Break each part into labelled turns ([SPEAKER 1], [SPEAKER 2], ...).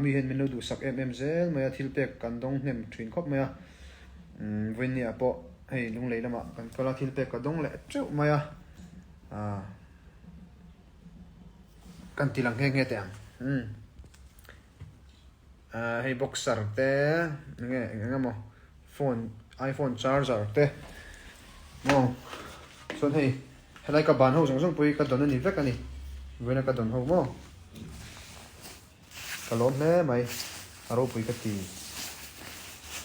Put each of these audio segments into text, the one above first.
[SPEAKER 1] mi hen min lo du sak zel maya thil pek kan dong hnem thin khop maya voin ni apo hei lung lei lama kan kala thil pek ka dong le chu maya kan tilang heng he te ang hei boxer te nge mo phone iPhone charger te mo son hei helai ka ban ho jong pui ka don ani vek ani voina ka don ho mo ka lom hle mai aro pui ka ti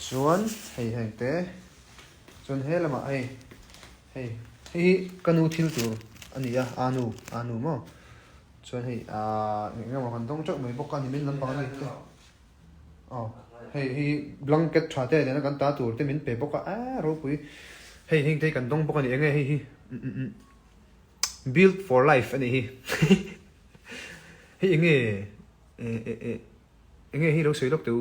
[SPEAKER 1] chuan hei te chuan he lama hei kanu thil tur ani ya anu mo chuan hei nge mo kan dong chok mai bok ani min lam bang ani te hei blanket tha te na kan ta tur te min pe bok ro pui hei te kan dong bok ani enge hei built for life ani hei enge hi ro sei lok tu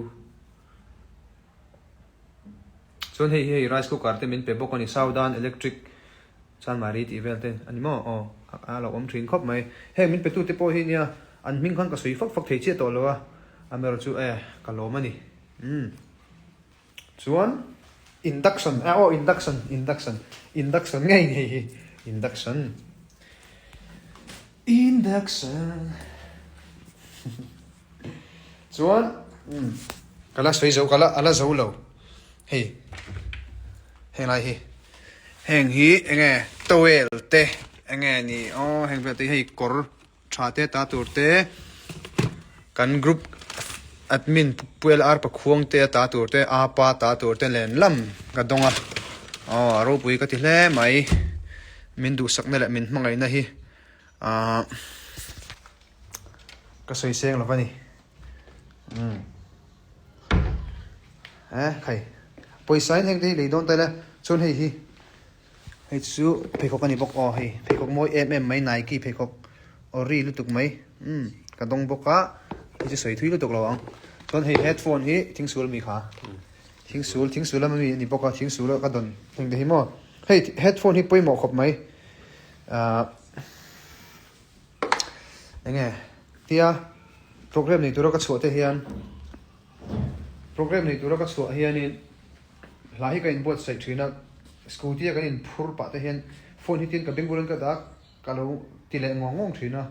[SPEAKER 1] chuan hei rice cooker te min pe bok ani saudan electric chan mari ti vel te ani mo lo om thin khop mai hei min pe tu te po hi nia an ming khan ka sui fak thei che to lo a amero chu ka lo mani chuan induction induction ngai nei induction chuan kala soi zo kala ala zo lo hei lai hi heng hi enge towel te enge ni heng ve te hei kor tha te ta tur te kan group admin puel ar pa khuang te ta tur te a pa ta tur te len lam ka donga ro pui ka ti hle mai min du sak na le min hmangai na hi ka soi seng lo pani khai poisa in heng te le don ta la chon hei chu phekok ani bok hei phekok moi mai Nike phekok ori lutuk mai ka dong boka hi soi thui lutuk lo ang chon hei headphone hi thingsul mi kha thingsul mi ni boka thingsul ka don heng de hi mo hei headphone hi poimo khop mai enge tia program ni tura ka chhote hian in lai ka in bot sai thina scooty ka in phur pa te hian phone hi tin ka bengulan ka da ka lo tile ngong thina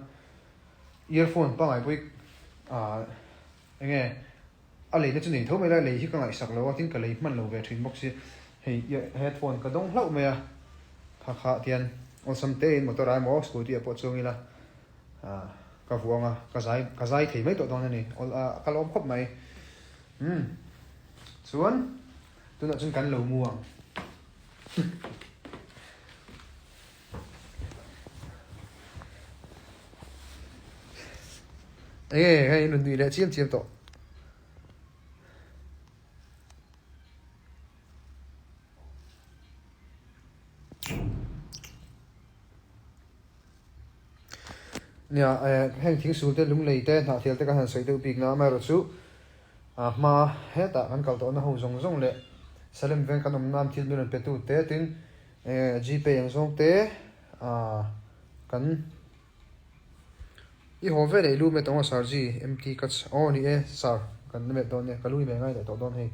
[SPEAKER 1] earphone pa mai pui enge a le na chu nei tho mai la le hi ka ngai sak lo tin ka le man lo ve thin box hei headphone ka dong hlau mai kha tian on sam te in motor ai mo scooty a po chungi la ka vuanga ka zai thei mai to don ani ka lom khop mai chuan tuna chun kan lo muang hei nun ni le chiam to nia heng thing sul te lung lei te na thial te ka han sei te pik na ma ro chu ma heta kan kal to na ho zong le salem ven kan om nam thil nun pe tu te tin gp yang zong te kan i ho ve le lu me tong sar ji mt ka ni sar kan me don ne kalui me ngai le to don hei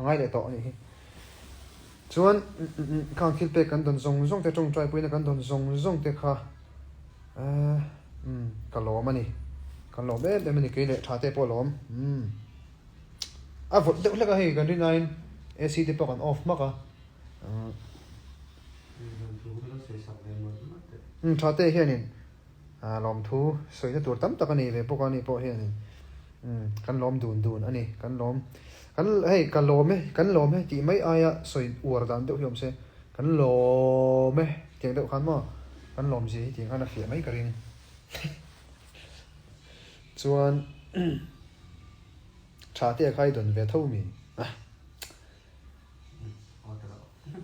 [SPEAKER 1] ngai le to ni hi chuan kan thil pe kan don zong te tong trai puina kan don zong te kha kalom ani kalom be mani ke le tha te po lom vot de la ka hei kan ri nine ac te po kan off ma ka tha te hianin lom thu soi na tur tam tak ani ve po kan ni po hianin kan lom dun ani kan lom kan lom ti mai aya soi ur dan de hiom se kan lom tiang de khan mo kan lom ji tiang ana fia mai ka ring chuan tha te khai don ve tho mi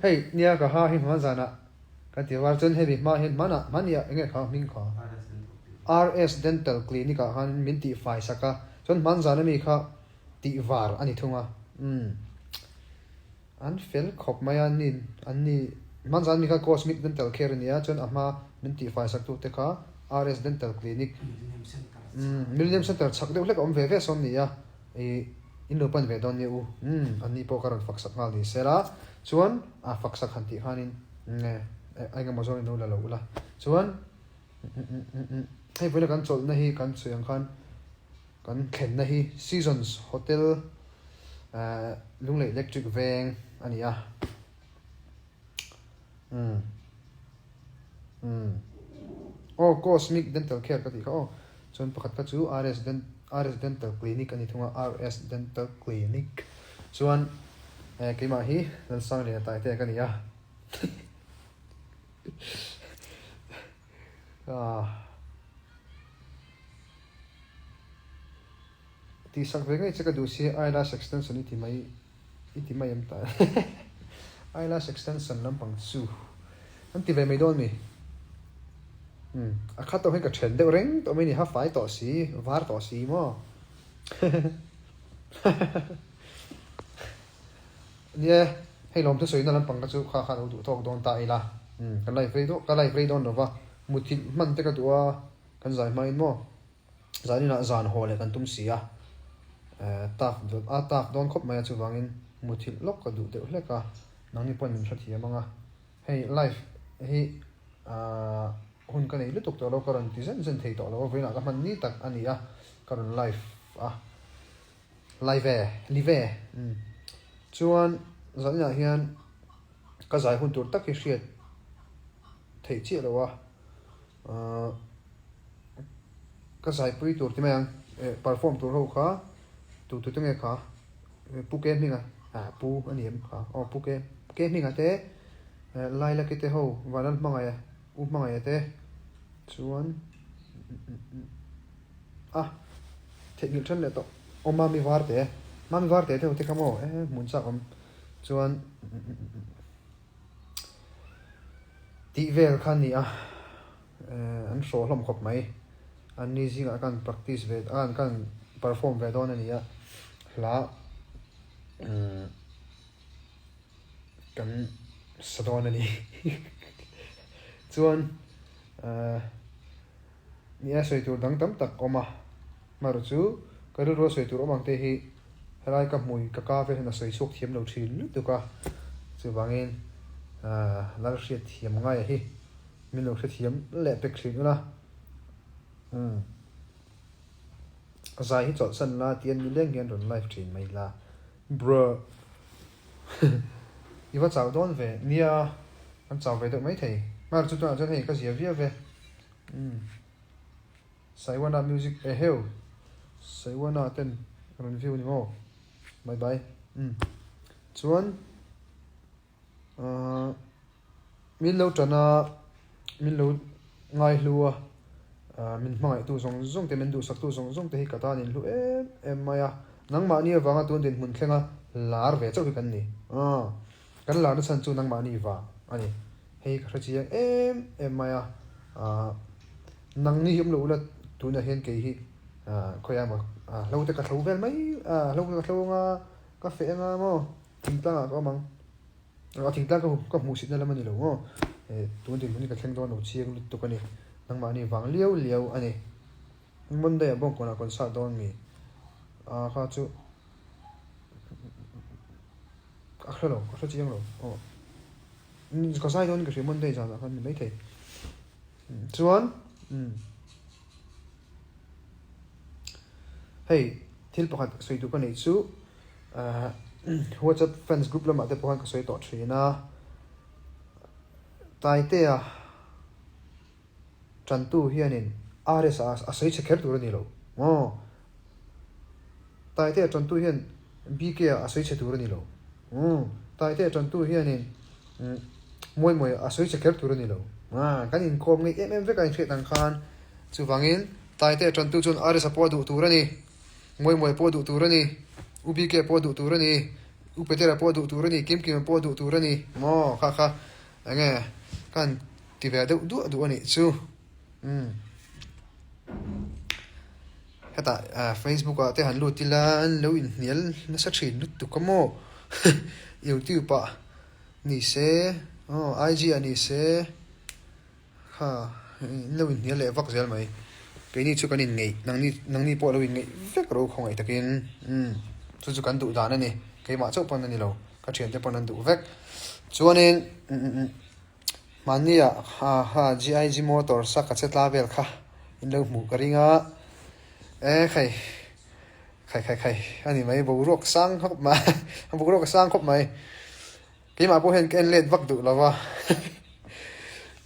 [SPEAKER 1] hei nia ka ha hi ma zana ka ti war chon hebi ma hen mana mania enge kha ming kha RS Dental Clinic han min ti fai saka chon man zana mi kha ti var ani thunga an fel khop maya nin ani man zan mi kha Cosmic Dental Care nia chon ama min ti fai sak tu te kha RS Dental Clinic Millennium Center chak deuh hlek om ve ve som ni a in lo pan ve don ni u ani po karon faksak ngal ni sera chuan a faksak han ti khanin nge ai nga mazon no la lo la chuan hei vela kan chol na hi kan chuyang khan kan khen na hi Seasons Hotel lunglei electric veng ani a oh Cosmic Dental Care ka ti kha oh chuan pakhat ka chu RS Dental Clinic ani thunga RS Dental Clinic chuan keima hi nan sang le tai te ka ni a ti sak ve ngai cheka du si eyelash extension iti mai am ta eyelash extension lampang chu an ti ve mai don mi a khat to he ka chen de reng to mi ni ha fai to si var to si mo ye hei lom to soi na lampang ka chu kha kha du tok don ta ila kan lai frei don no wa muthil man te ka tua kan zai mai mo zani na zan hole kan tum sia tak don khop mai chu wangin muthil lok ka du de hleka nang ni pon min thia manga hei life hi hun kan ei lutuk to lo karon ti zen thei to lo veina ka man ni tak ani a karon life live chuan zalna hian ka zai hun tur tak hi hriat thei chi lo wa ka zai pui tur ti mang perform tur ho kha tu nge kha pu ke minga pu ani em kha pu ke minga te lai la ke te ho wanal manga ya te chuan technical than le to mami war te te kamo mun cha om chuan ti vel khan ni an so hlom khop mai an ni zinga kan practice ve kan perform ve don ani a hla kan sadon ani chuan nia soi tur dang tam tak oma maru chu karu ro soi tur omang te hi helai ka mui ka ka ve na soi sok thiam lo thin lu tu ka chu wangin lar hriat thiam ngai hi min lo hriat thiam le pek thrin la zai hi chol san la tian mi leng hian ron live train mai la bro iwa chaw don ve nia an chaw ve do mai thei mar chu ta chen hei ka zia via ve Saiwana music hell Saiwana ten review ni mo bye bye chuan min lo tana min lo ngai hlua min hmangai tu zong te men du sak tu zong te hi kata nin lu em maya nang ma ni awanga tun din mun thlenga lar ve chau kan ni kan lar na chan chu nang ma ni wa ani hei ka chi em maya nang ni him lo la tu na hen ke hi khoya ma lo te ka thau vel mai lo ka thau nga ka fe nga mo ting tang ko mang ting tang ka mu sit na la mani lo mo tu din mun ka thleng don no chiang lu tu ka ni nang ma ni wang liao ani mon de bong ko na kon sa don mi kha chu akhlo ka chiang lo ka sai don ka shi mon de ja kan mai thei chuan hey thil pakhat soi tu ka nei chu WhatsApp fans group lama te pakhat ka soi to thina tai te chan tu hianin RS a soi che kher tur ni lo tai te chan tu hian BK a soi che tur ni lo tai te chan tu hianin moi a soi che kher tur ni lo kan in khom ngai ve kan thre tang khan chu wangin tai te chan tu chun RS a po du tur ni moi po du tur ni UBK po du tur ni upetera po du tur ni kim po du tur ni mo kha ange kan ti ve du ani chu heta Facebook te han lu tilan lo in nial na sa thin lut tu kamo YouTube ni se IG ani se lo in nial le vak zel mai cái này chú cái này nang ni bỏ lâu ngay vét rồi không ai ta kiến chú cái đủ đàn này cái mà chốt phần này lâu cái chuyện thế phần này đủ vét cho nên mà nia GIG motor sắc cái chất lavel kha in lâu mù cái ringa khai anh ấy mấy bầu ruột sang khóc mà bầu ruột sang khóc mày cái mà bố hen cái lên vắt đủ là va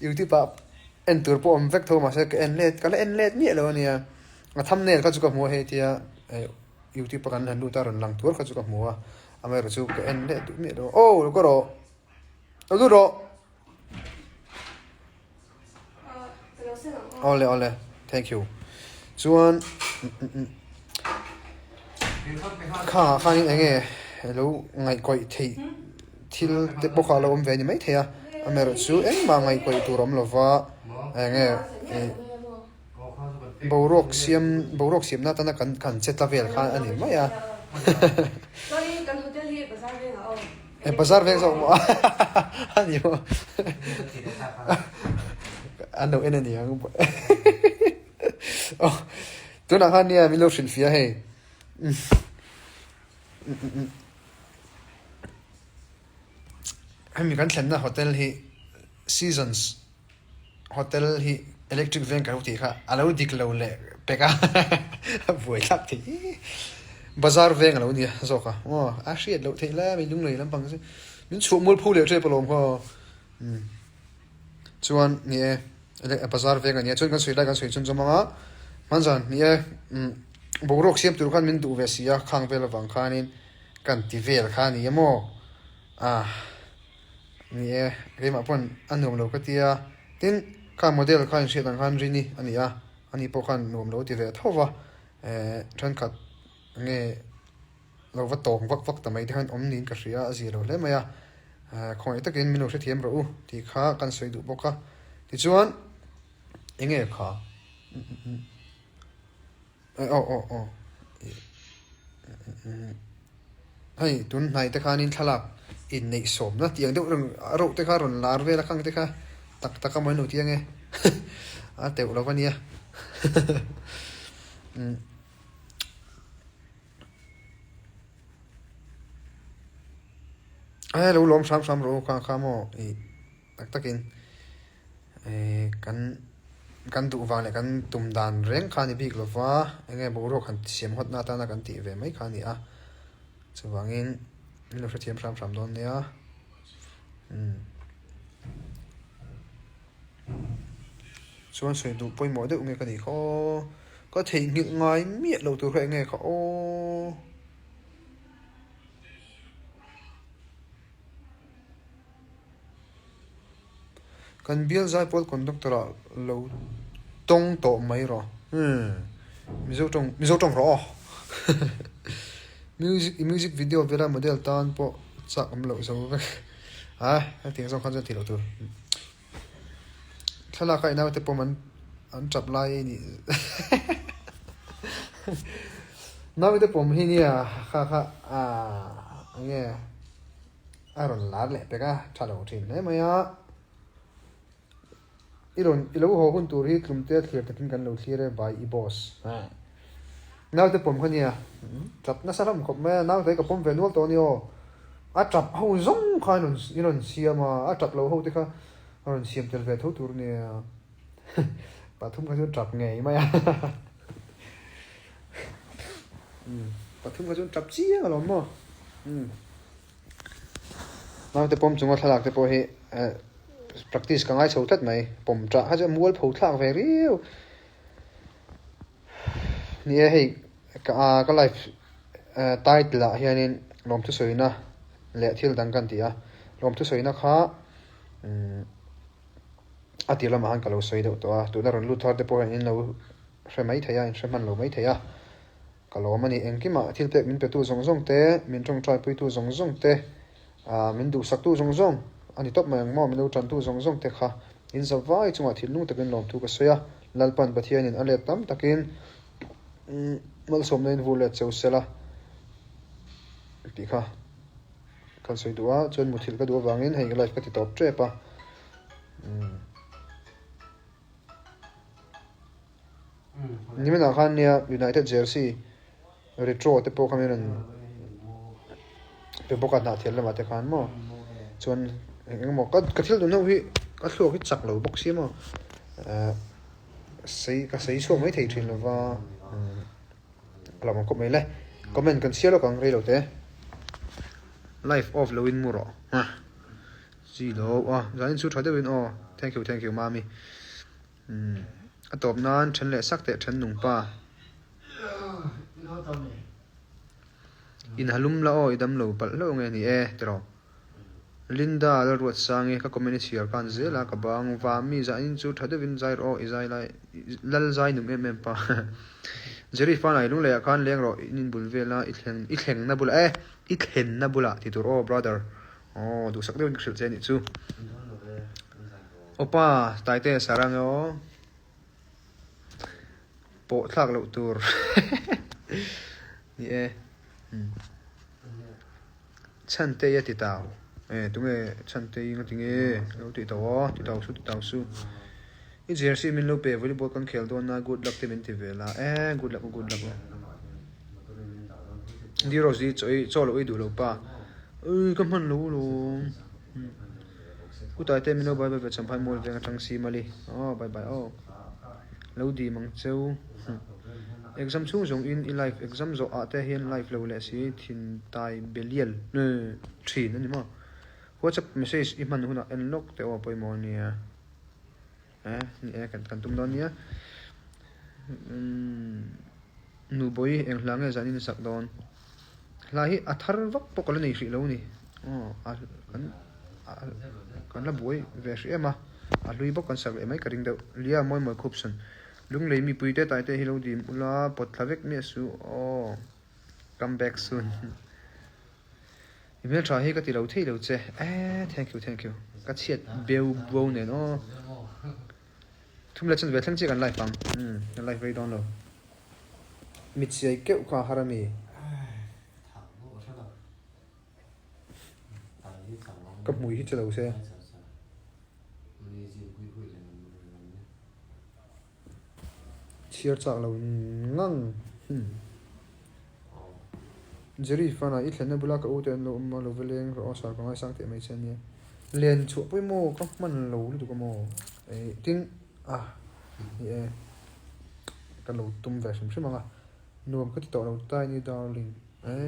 [SPEAKER 1] YouTube à en tur po om vek tho ma se cái en let mi lo nia mà thumbnail ka chu ka mo he tia YouTube kan han lu ta ron lang tur ka chu ka mo a mai ro chu cái en let mi lo oh ko ro lu ro ole thank you chuan kha ni enge hello ngai koi thei thil te bokha lo om ve ni mai thea amero chu eng ma ngai koi turam lova enge borok siam na tana kan chetla vel kha ani maya
[SPEAKER 2] sorry kan hotel hi bazar ve na
[SPEAKER 1] e bazar ve so ani mo ano enani ang oh tu na han nia milo shin fia he mi kan thlenna hotel hi seasons hotel hi electric van ka uti kha alo dik lo le peka voi thap thi bazar veng lo ni zoka oh a shit lo thela mi lung lei lam pang se min chu mul phu le tre polom kho chuan ni e bazar veng ani chuan kan sui lai kan sui chun chomanga manjan ni e borok siam tur khan min du ve sia khang vel wang khanin kan ti vel khani emo ni e rema pon anom lo ka tia tin ka model khan she dang khan rini ania ani po khan nom lo ti ve thova than khat nge lo va tong vak tamai de khan om nin ka ria a zero le maya khoi takin minu se thiam ro u ti kha kan soi du boka ti chuan enge kha oh hey tun nai te khanin thalak in nei som na tiang deuh rang ro te kha ron lar ve la khang te kha tak mai nu tiang e a teu lo vania ai lo lom sam ro kha mo e takin kan du wang le kan tum dan reng khani bik lova enge boro khan siam hot na ta na kan ti ve mai khani a chuwangin lo sa thiam sam don nia chuan soi du poi mo de unge ka ni kho có thể ngự ngai miết lâu từ khoe nghe kho kan bial zai pol conductor lo tong to mai ro mizo tong ro music video vera model tan po chak am lo zo ve tiếng song khan ti lo tur thala kai na te po man an chap lai ni naw te pom hi nia kha nge aron lar le peka thalo thin le maya ilo ho hun tur hi tlumte thlir takin kan lo thlir by I boss naw te pom khania chap na saram khop me naw te ka pom venual to ni o a chap ho zong khanon iron siama a chap lo ho te kha aron siam tel ve tho tur ni pathum ka chap nge maya pathum ka chap chi lo mo naw te pom chunga thalak te po hi practice ka ngai chho tat mai pom tra ha ja mual pho thlak ve riu ni hei ka life title la hianin lom thu soina le thil dang kan tia lom thu soina kha atila ma han ka lo soi do to a tu na ron lu thar te po in lo hre mai thaya in hreman lo mai thaya ka lo mani engki ma thil pek min pe tu zong te min tong trai pui tu zong te min du sak tu zong ani top mai mo min lo tran tu zong te kha in zawai chunga thil nu takin lom thu ka soya lalpan pathian in ale tam takin mal som nen vule cheu sela ti kha kan soi duwa chon muthil ka duwa wangin hei life ka ti top tre pa ni men akhan nia United jersey retro te po khamen pe boka na thel lama te khan mo chon engmo ka thil du no hi ka thlo hi chak lo box hi mo sei so mai thei thin lova lama ko mai le comment kan share lo kang rei lo te life of lowin muro ha ji lo zain chu thade win thank you mami atop nan than le sak te than nung pa in halum la idam lo pal lo nge ni tro Linda la ruat sangi ka community share kan zela ka bang wa mi za in chu thade win zai ro izai lai lal zai num em pa jeri fa nai lung le kan leng ro in bul vela i thleng na bula i thlen na bula ti tur brother du sak de khil che ni chu opa taite sarang po thak lo tur ni chante ya ti tao tunge chante inga tinge lo ti taw su i jersey min lo pe volleyball kan khel don na good luck te min ti vela good luck di rosi cholo i du lo pa kam han lo ku tai te min lo bye champai mol venga tang si mali bye lo di mang cheu exam chung jong in life exam zo ate hian life lo le si thin tai belial ne thin ani ma WhatsApp message i man huna unlock te poi mo nia ni kan tum don nia nu boy eng hlange zanin sak don la hi athar vak pokol nei hri lo ni kan la boy ve hri ema a lui bok kan sak emai karing de lia moi khup san lung lei mi puite tai te hilo dim ula pot thavek me su come back soon email try he ka ti lo thei lo che thank you ka chiat beu bo ne no thum la chen ve thang chi kan live pang live very down lo mit sei ke ka harami ka mui hi chalo se chiar chak lo ngang jeri fana i thlen bula ka uten lo ma lo veleng ro sar ka ngai sang te mai chen ni len chu pui mo ka man lo lu ka mo tin ka lo tum ve sim sim anga nuam ka ti to lo tai ni darling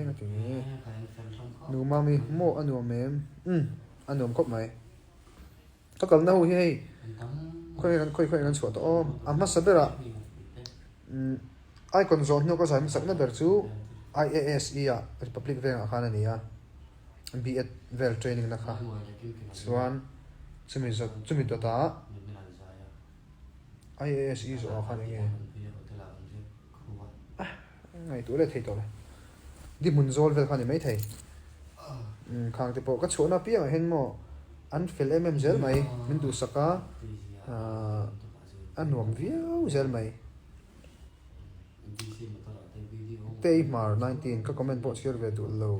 [SPEAKER 1] nga ti ni nu mami mo anuam mem anuam kop mai ka kal na hu hi khoi kan chu to amma sabera icon zone no ka sai sak na ber chu IASE Republic Veng akhana niya B.Ed Vel training na kha chuan chumi ta IASE zo akhana nge ngai tu le thei to le di mun zol vel khani mai thei khang te po ka chona pi hen mo an fel zel mai min du saka anuam viau zel mai Tay Mar 19 ka comment box share ve du lo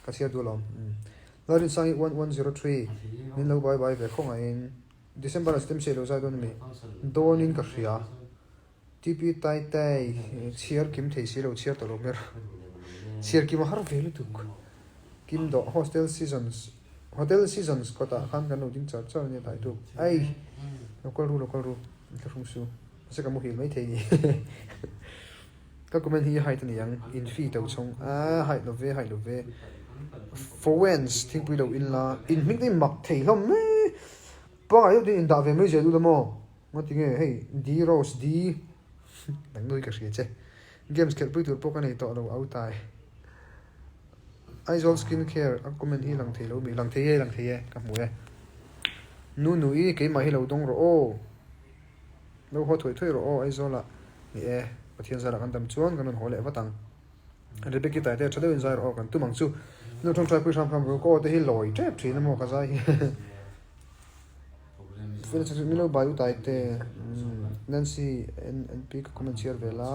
[SPEAKER 1] ka share du lom Lorin sang 1103 min lo bye ve khong in December stem se lo za don mi donin ka ria TP tai cheer kim thei si lo cheer to lo mer cheer kim har ve lu tuk kim do hotel seasons ko ta khan kan no ding char char ni tai tu ai local ru ka khung su se ka mo hi mai thei ni ka comment hi height ni yang in fee to chong height lo ve for wens think we lo in la in ming dei mak thei hlom me pa yo di in da ve me je du mo ma ti nge hey d rose d dang noi ka hri che games kel pui tur po ka nei to lo au tai Aizol skin care a comment hi lang thei lo mi lang thei ka mu nu i ke ma hi lo dong ro lo ho thoi ro Aizol la ni pathian zara kan dam chuan kan hole watang rebeki tai te chade in zai ro kan tu mang chu no thong trai pu sam kham ro ko te hi loi trap thin mo ka zai fel chu mi lo bayu tai te Nancy NP ka comment share vela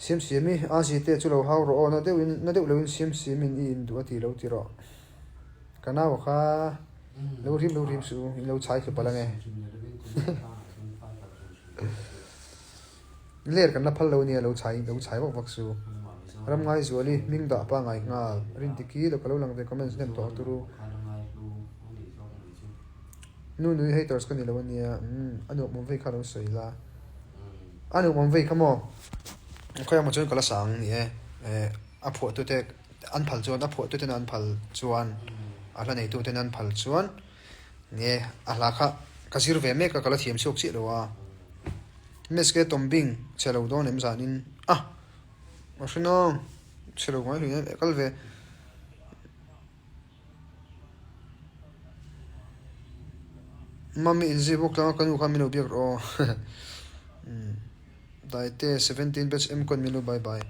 [SPEAKER 1] siam mi a si te chu lo hau ro na de lo in siam in du ati lo ti ro kana wa kha lo rim su lo chai ke palange ler kan la phal lo nia lo chai wak wak su ram ngai zu ali ming da pa ngai nga rin tiki lo kalo lang de comments nem to turu nu haters kan ni lo nia anu mom ve khalo soi la anu mom ve khamo khoya ma chon kala sang ni a pho tu te an phal chuan a pho tu te an phal chuan a la nei tu te an phal chuan nge a la kha kasir ve me ka kala thiam chok chi lo wa meske tombing chelo don em zanin mashino chelo ngai lu kalve mami inzi bok la kanu khamino biak ro daite 17 batch m kon minu bye bye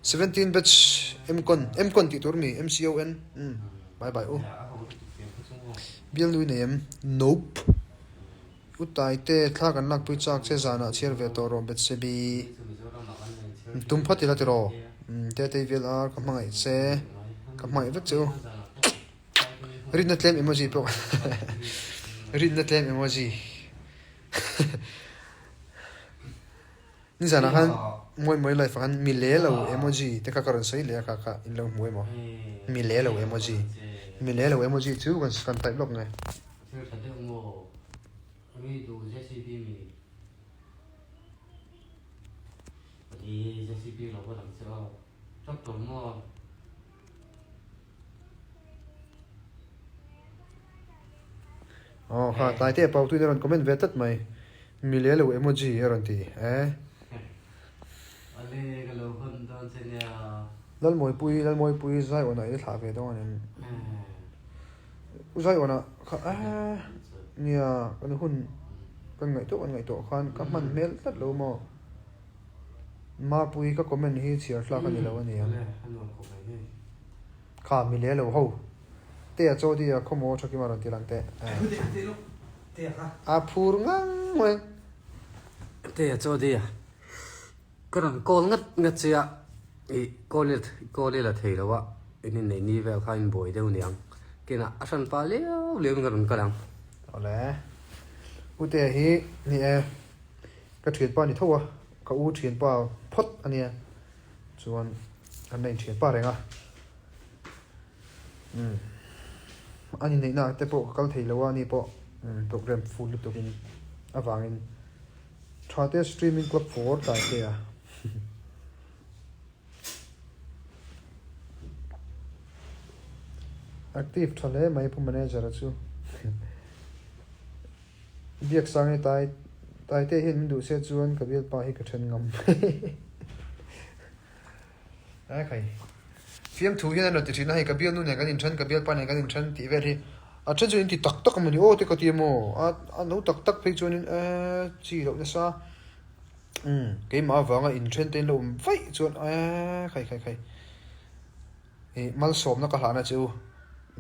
[SPEAKER 1] 17 batch m kon ti turmi mcon bye bye bial lui nem nope utai te thla kan lak pui chak che zana chher ve to ro bet se bi tum phati la te ro te vel ar ka mangai che ka mai vek chu rin na tlem emoji po rin na tlem emoji ni zana han moi life kan mi le lo emoji te ka karon sei le ka in lo moi mo mi le lo emoji chu kan type lok ngai
[SPEAKER 3] mi tu JCB mi thì JCB là có đằng sau chắc tuần mua
[SPEAKER 1] ha tai te pau tu ron comment ve tat mai mi le lo emoji ron ti
[SPEAKER 3] ale cái lô hơn don trên nhà
[SPEAKER 1] lal moi pui zai ona i thla ve dong an zai ona kha nia kan hun kan ngai to khan ka man mel tat lo mo ma pui ka comment hi chiar thla kan lo ani kha mi le lo ho te a chodi a khomo thaki maron ti lang te a phur ngang moi
[SPEAKER 3] thế à cho đi à cái thằng con ngất chưa cô lên là thầy đâu ạ nên này đi vào khai bồi đâu nè cái nào ăn pa liêu liêu cái thằng
[SPEAKER 1] ole ute hi ni ka thian pa ni thowa ka u thian pa phot ania chuan an nei thian pa renga ani nei na te po kal thei lo ani po program full laptop in awangin thate streaming club 4 tai te a active thale mai pu manager chu biak sangai tai te hin du se chuan ka bial pa hi ka then ngam ai khai fiam thu hian an ti thina hi ka bial nu ne kan in than ka bial pa ne kan in than ti ve ri a chen chu in ti tak mani o te ka ti mo a no tak phei chuan in chi lo na sa ke ma wanga in than te lo vai chuan khai e mal som na ka hlana chu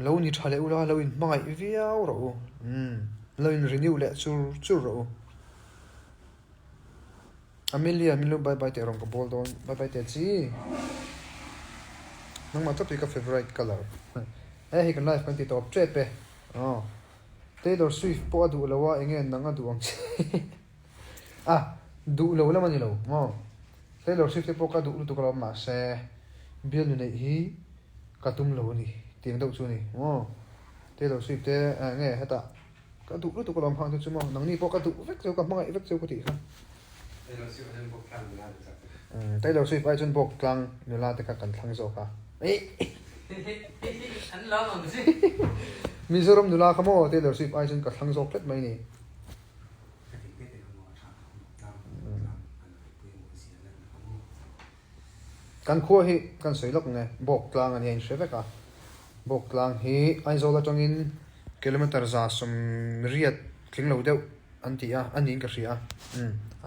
[SPEAKER 1] lo ni thale ula lo in mangai viau ro lo in renew le chu ro Amelia milu bye te rong ka bol don bye te chi nang ma top ka favorite color hi kan life kan ti top trade pe Taylor Swift po adu lawa engen nang adu ang du lo la mani lo Taylor Swift po ka du tu ka ma se bial ni hi ka tum lo ni tiang dau chu ni Taylor Swift te nge hata ka du tu ka lam phang chu mo nang ni po ka du vek chu ka mangai vek chu ko ti kha Taylor Swift ai chun bok tlang nula te ka kan thlang zo ka
[SPEAKER 3] anh lo mà gì
[SPEAKER 1] Mizoram nula khamo Taylor Swift ai chun ka thlang zo plet mai ni kan khuwa hi kan soilok nge bok tlang ani in sheve ka bok tlang hi ai zo la tongin kilometer za sum riat tling lo deuh antia anin ka ria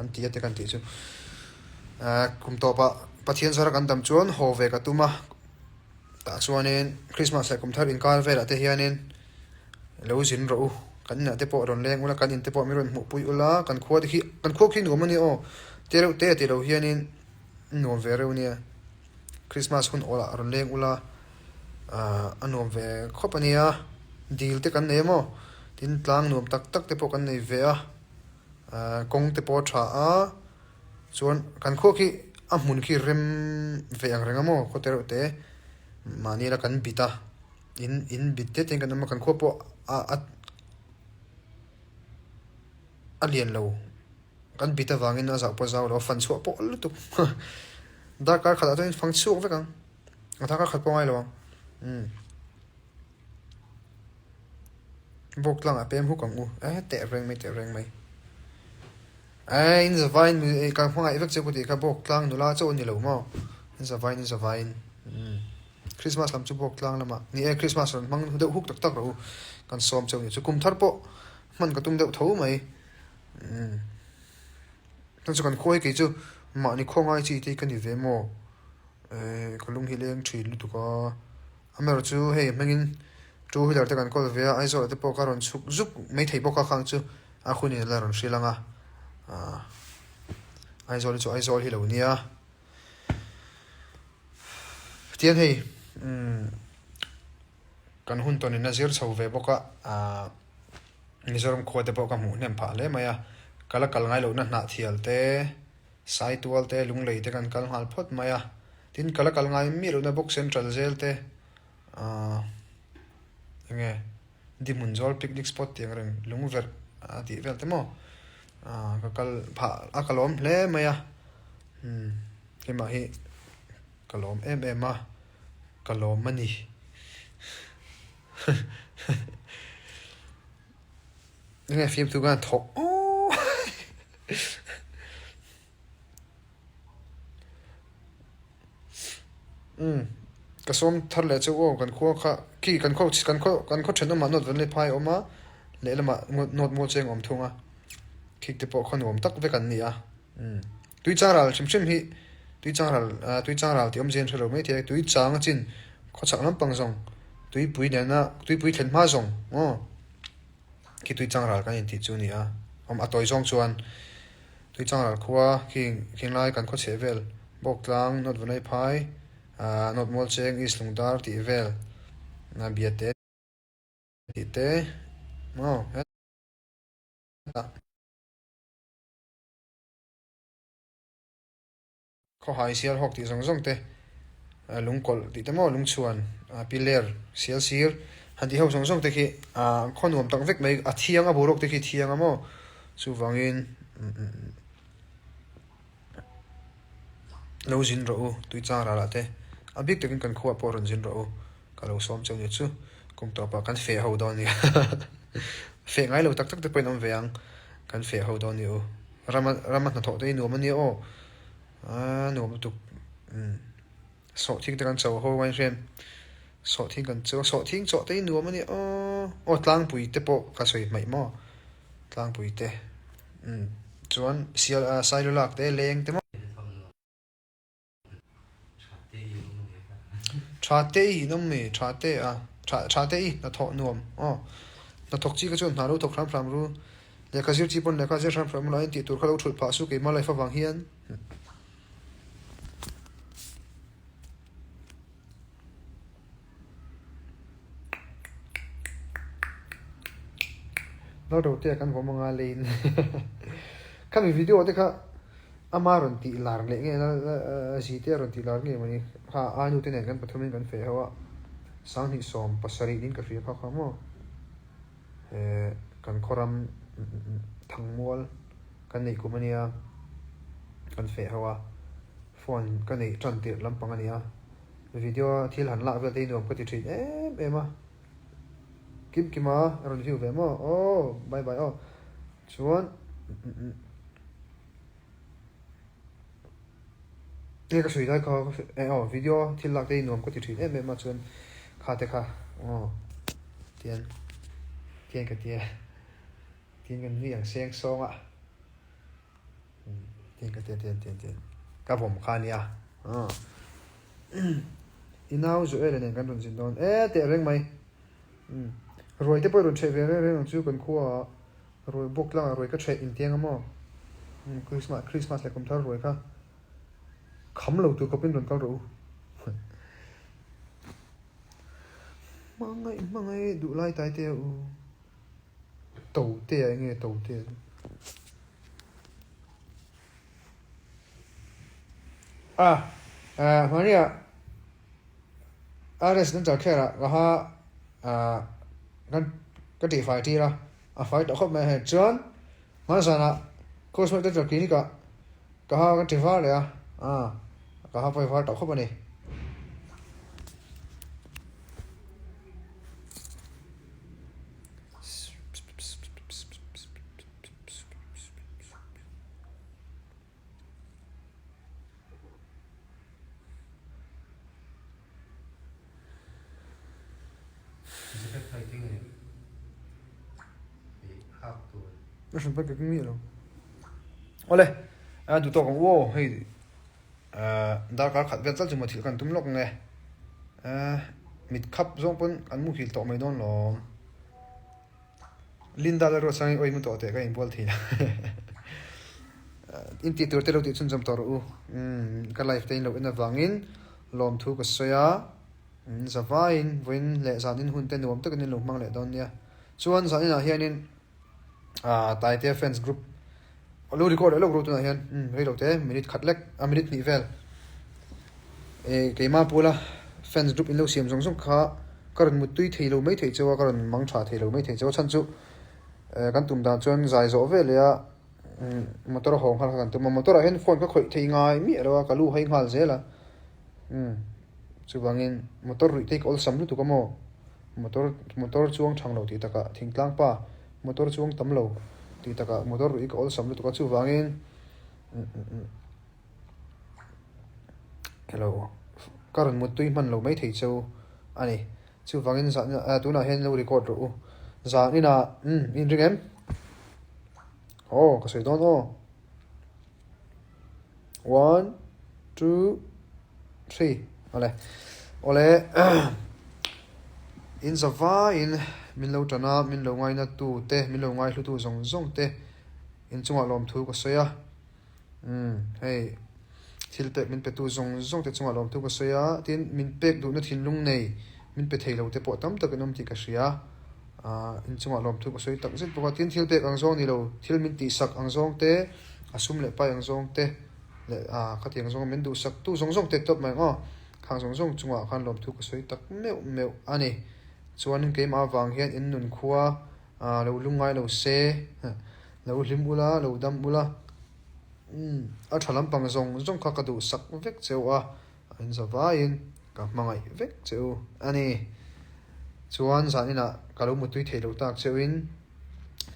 [SPEAKER 1] antia te kan ti chu kum to pa pathian zara kan dam chuan ho ve ka tuma ta chuanin Christmas la kum thar in kal vela te hianin lo zin ro kan na te po ron leng ula kan in te po mi ron mu pui ula kan khuwa hi kan khuwa ki no mani o te lo hianin no ve re unia Christmas hun ola ron leng ula anom ve khopania deal te kan nemo tin tlang nom tak te po kan nei ve a kong te po tha a chuan kan kho ki a hmun ki rem ve ang renga mo ko te te mani la kan bita in bit te ten kan ma kan kho po a lian lo kan bita wangin a za po za lo fan chu po lu tu da ka khala to phang chu ve kang a ka khat po ngai lo bốc lăng à pem hút còng u tệ reng mày in the vine càng phong ai vắt chơi cái cái bốc lăng nó la cho anh lâu mà in the vine Christmas làm cho bốc lăng làm mà ni Christmas rồi mang đậu hút tắc tắc rồi còn xóm trồng cho cùng thắt bộ mình có tung đậu thấu mày nó chỉ còn khôi cái chứ mà ni không ai chỉ thì cần gì về mò còn lung hi lên chỉ lúc có amero chú hey mangin chú hi ta kan kol ve ai zo te po karon suk zup mai thei boka khang chu a khuni la ron sri langa ai zo hi lo nia tian hei kan hun ton in azir chho ve boka mizoram kho te po ka mu nem pha le maya kala kal ngai lo na na thial te sai tual te lung lei te kan kal hal phot maya tin kala kal ngai mi lo na box central zel te nghe đi mun zol picnic spot tiếng rừng lung ver ti vel te mo ka kal pha akalom hle maya ke ma hi kalom em ma kalom mani nghe phim tu gan thok cái xóm thật là chỗ gần khu khác khi gần khu chuyện nó mà nốt vấn đề phai ôm á lẽ là mà nốt mua chơi ôm thùng à khi tiếp bộ con ôm tắc với gần nỉ à tuy chăng là chim hi tuy chăng là thì ông diễn rồi mấy thì tuy chăng chín có chắc lắm bằng rong tuy bùi nè na tuy bùi thiên ma rong khi tuy chăng là cái gì thì chú nỉ à ông à tôi rong chuan tuy chăng là khu khi lại gần khu chế về bốc lang nốt vấn đề phai not mol cheng is lungdar ti vel na biate ti te no ko hai sial hok ti zong te lungkol ti te mo lungchuan piler sial sir han ti ho zong te ki khonum tak vek mai a thiang a borok te ki thiang a mo chu wangin lo jin ro tui chang ra la te a big takin kan khuwa por ron jin ro ka lo som chang ni chu kum to pa kan fe ho don ni fe ngai lo tak te pen om veang kan fe ho don ni o ramat na tho te nu man ni o nu tu so thing te kan chaw ho wan rem so thing kan chaw so thing chaw te nu man ni o tlang pui te po ka soi mai mo tlang pui te chuan sial sai lo lak te leng te mo cha te i nom me cha te i na tho nuam na thok chi ka chon na ro thok ram ru le ka zir chi pon le ka zir ram la ti tur khalo thut pa su ke ma lai fa wang hian nó đầu tiên kan vom nga lein kan video te kha amaron ti lar le nge la si te ron ti lar nge mani ha anu te ne kan pathumin kan fe hawa sang hi som pasari din ka fi kha kha mo kan khoram thangmol kan nei ku mania kan fe hawa phone kan nei tran tir lampang ania video thil han la vel te nom ka ti thin em kim kima ron view ve mo bye bye chuanนี่ก็สวยได้ก็วิดีโอที่ลักได้นวมก็ติดถือมาชวนคาเตค่ะเตียนกับเตียนกันนี่อย่างเสียงซองอ่ะเตียนกับเตียนกับผมคานี่อีน่าจะเนี่ยกันโดนสินโดนเตะเร่งไหมรวยที่ไปโดนเชฟเรื่องชื่อกันขั้วรวยบุกล่างรวยก็เชฟอินเตียงอ่ะมั้งคริสต์มาสเลยผมท้ารวยค่ะkhắm lâu tôi có bên đoàn cao rượu mang ngay đủ lai tai tiêu tàu tè nghe tàu tè Maria resident ở kia là cái tỷ phải đi ra phải đọc không mẹ John mà sao là cosmetic ở kia cả cái tỷ phải đấy cái phải đọc không này nó không phải cái gì đâu. Ole, tụi tôi cũng vô hay đã cả khát vết rất chừng mà thì cần túm lốc nghe, mít khắp giống bên ăn mua kiểu tọt mấy đòn lò, Linda là rồi sang oi mua tọt cái anh bol thì, in tiệt tôi đâu tiệt xuân jump tọt cái life tay lâu in vangin, lom thu cái soya, zavain, vin lệ sản in hun tên nuông tất cả những lồng mang lệ đòn nha, chuan sản in là hiện in tại thế fans group lo record lo group na hian hei lo te minute khatlek a minute ni vel keima pula fans group in lo siam jong jong kha karon mutui theilo mai thei chawa karon mang tha theilo mai thei chawa chan chu kan tum dan chuan zai zo ve le a motor hong har kan tum motor a hen phone ka khoi thei ngai mi ro ka lu hei ngal zela chu bangin motor ri take all sam lu tu kamo motor chuang thang lo ti taka thingtlang pa motor chuang tam lo ti taka motor ri ka all sam lu tu ka chu wangin hello karon mutui man lo mai thei chu ani chu wangin za tu na hen lo record ro za ni na in ring em ka sei don 1 2 3 ole in zava in min lo tana min lo ngai na tu te min lo ngai hlu tu zong zong te in chunga lom thu ko soya hey thil pe min pe tu zong zong te chunga lom thu ko soya tin min pek du na thin lung nei min pe theilo te po tam tak nom ti ka sia in chunga lom thu ko soi tak zet po tin thil pek ang zong ni lo thil min ti sak ang zong te asum le pa ang zong te le ka ti ang zong min du sak tu zong zong te top mai ngo khang zong zong chunga khan lom thu ko soi tak meu ani chuan ke ma wang hian in nun khuwa lo lungai lo se lo lim ula lo dam ula a thalam pang zong zong kha ka du sak vek chewa in zawa in ka mangai vek cheu ani chuan zanina kalo mutui thelo tak cheuin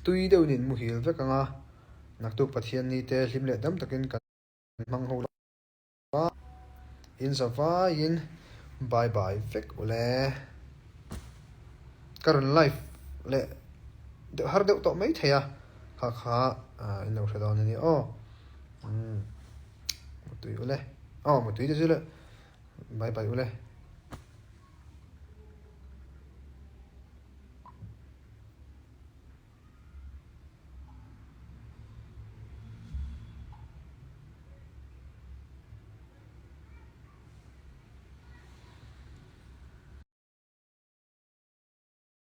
[SPEAKER 1] tui deuh nin mu hil vek anga naktu pathian ni te hlim le dam takin kan mang ho in zawa in bye bye vek ole karon life le de har deuh to mai theya kha in lo thadon ni mutui ole mutui de zule bye bye ole